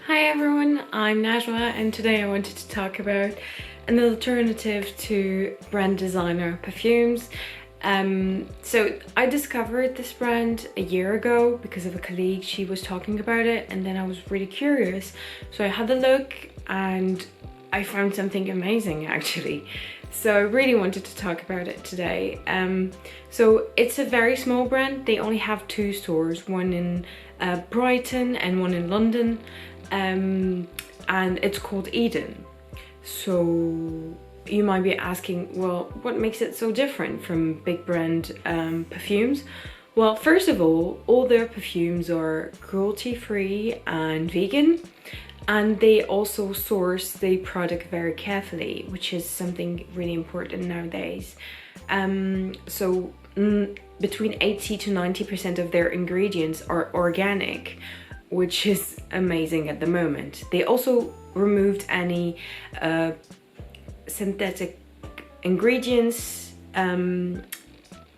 Hi everyone, I'm Najwa and today I wanted to talk about an alternative to brand designer Perfumes. So I discovered this brand a year ago because of a colleague. She was talking about it and then I was really curious. So I had a look and I found something amazing actually. So I really wanted to talk about it today. So it's a very small brand. They only have two stores, one in Brighton and one in London. And it's called Eden. So you might be asking, well, what makes it so different from big brand perfumes? Well, first of all their perfumes are cruelty-free and vegan, and they also source the product very carefully, which is something really important nowadays. Between 80 to 90% of their ingredients are organic, which is amazing at the moment. They also removed any synthetic ingredients,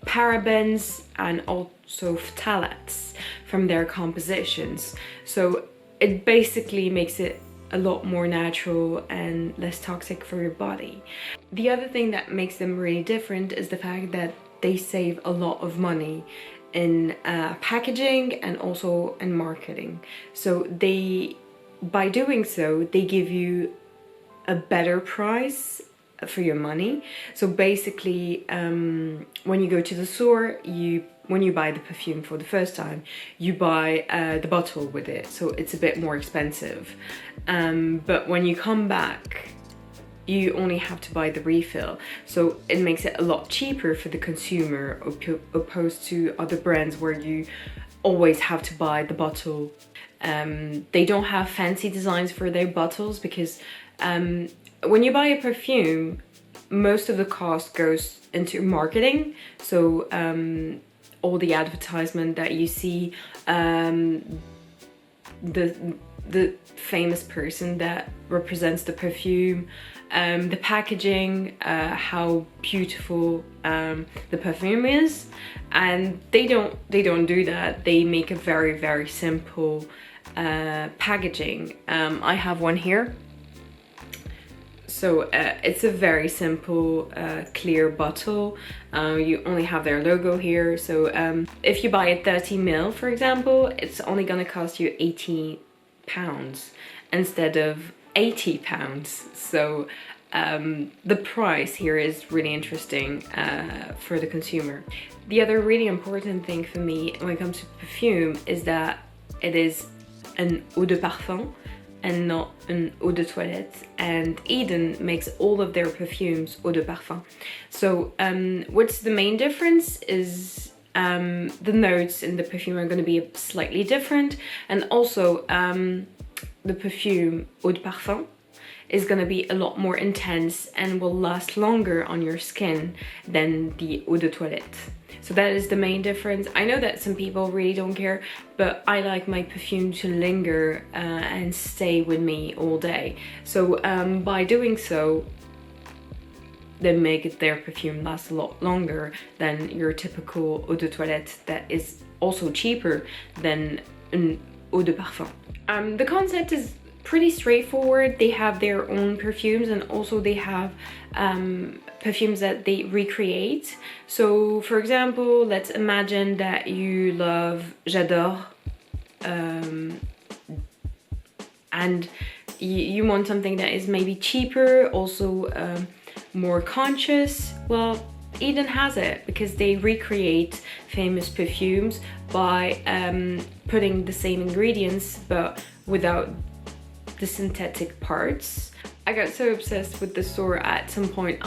parabens, and also phthalates from their compositions. So it basically makes it a lot more natural and less toxic for your body. The other thing that makes them really different is the fact that they save a lot of money in packaging and also in marketing. So by doing so, they give you a better price for your money. So basically, when you go to the store, when you buy the perfume for the first time, you buy the bottle with it, so it's a bit more expensive. But when you come back, you only have to buy the refill, so it makes it a lot cheaper for the consumer opposed to other brands where you always have to buy the bottle. They don't have fancy designs for their bottles because when you buy a perfume, most of the cost goes into marketing. So all the advertisement that you see, the famous person that represents the perfume, the packaging, how beautiful the perfume is, and they don't do that. They make a very simple packaging. I have one here. So it's a very simple clear bottle. You only have their logo here. So if you buy a 30 ml, for example, it's only gonna cost you £80 instead of £80. So the price here is really interesting for the consumer. The other really important thing for me when it comes to perfume is that it is an eau de parfum and not an eau de toilette, and Eden makes all of their perfumes eau de parfum. So what's the main difference is the notes in the perfume are going to be slightly different, and also the perfume eau de parfum is going to be a lot more intense and will last longer on your skin than the eau de toilette. So that is the main difference. I know that some people really don't care, but I like my perfume to linger and stay with me all day. So by doing so, they make their perfume last a lot longer than your typical eau de toilette that is also cheaper than an eau de parfum. The concept is pretty straightforward. They have their own perfumes and also they have perfumes that they recreate. So for example, let's imagine that you love J'adore and you want something that is maybe cheaper, also more conscious. Well, Eden has it because they recreate famous perfumes by putting the same ingredients but without the synthetic parts. I got so obsessed with the store at some point,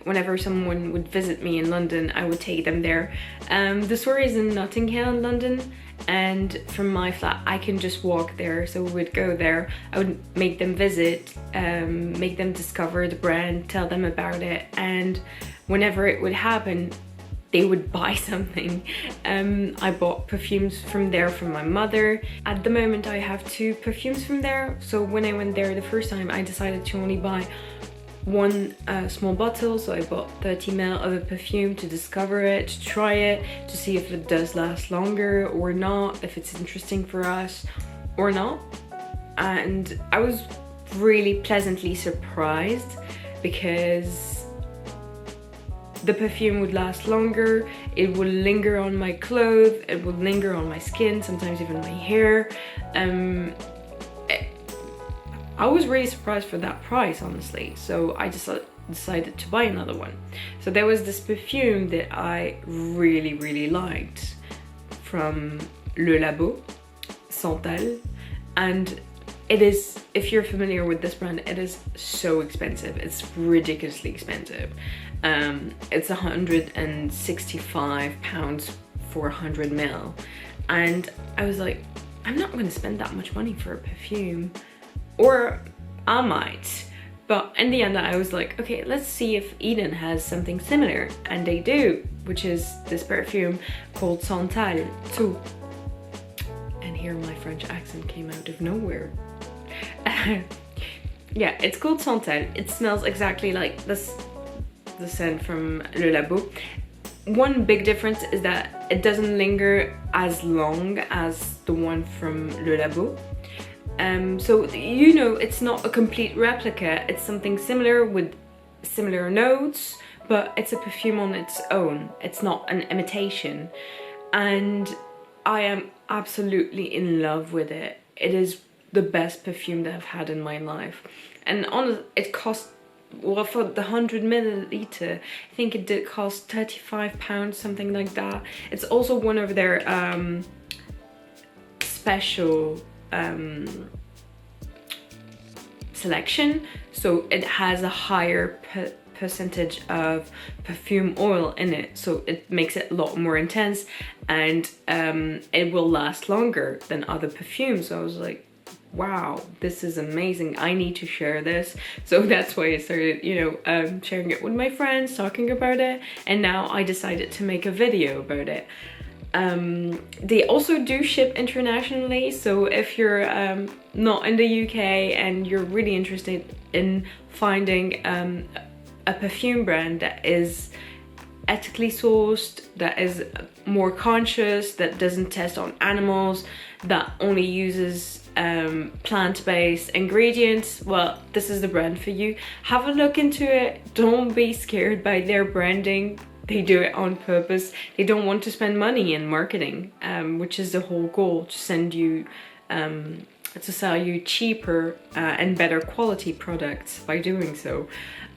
whenever someone would visit me in London, I would take them there. The store is in Notting Hill in London, and from my flat I can just walk there, so we would go there. I would make them visit, make them discover the brand, tell them about it, and whenever it would happen, they would buy something. I bought perfumes from there from my mother. At the moment I have 2 perfumes from there, so when I went there the first time I decided to only buy one small bottle, so I bought 30 ml of a perfume to discover it, to try it, to see if it does last longer or not, if it's interesting for us or not. and I was really pleasantly surprised because the perfume would last longer, it would linger on my clothes, it would linger on my skin, sometimes even my hair. I was really surprised for that price, honestly, so I just decided to buy another one. So there was this perfume that I really liked from Le Labo, Santal, and it is, if you're familiar with this brand, it is so expensive. It's ridiculously expensive. It's £165 for 100 ml, and I was like, I'm not going to spend that much money for a perfume, or I might. But in the end, I was like, okay, let's see if Eden has something similar, and they do, which is this perfume called Santal too. And here my French accent came out of nowhere. Yeah, it's called Santal. It smells exactly like the scent from Le Labo. One big difference is that it doesn't linger as long as the one from Le Labo. So you know, it's not a complete replica, it's something similar with similar notes, but it's a perfume on its own. It's not an imitation, and I am absolutely in love with it. It is the best perfume that I've had in my life, and it cost, well, for the 100 milliliter, I think it did cost £35, something like that. It's also one of their special selection, so it has a higher percentage of perfume oil in it, so it makes it a lot more intense, and it will last longer than other perfumes. So I was like, wow, this is amazing, I need to share this. So that's why I started, you know, sharing it with my friends, talking about it, and now I decided to make a video about it. They also do ship internationally, so if you're not in the UK and you're really interested in finding a perfume brand that is ethically sourced, that is more conscious, that doesn't test on animals, that only uses plant-based ingredients, well, this is the brand for you. Have a look into it. Don't be scared by their branding. They do it on purpose. They don't want to spend money in marketing, which is the whole goal, to send you to sell you cheaper and better quality products by doing so.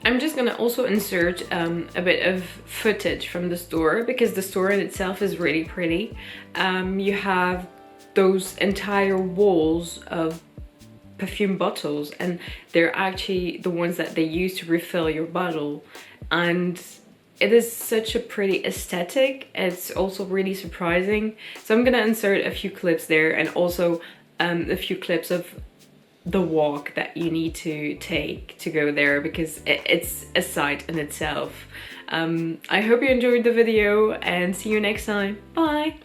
I'm just gonna also insert a bit of footage from the store, because the store in itself is really pretty. You have those entire walls of perfume bottles, and they're actually the ones that they use to refill your bottle, and it is such a pretty aesthetic. It's also really surprising. So I'm gonna insert a few clips there, and also a few clips of the walk that you need to take to go there, because it's a sight in itself. I hope you enjoyed the video, and see you next time. Bye!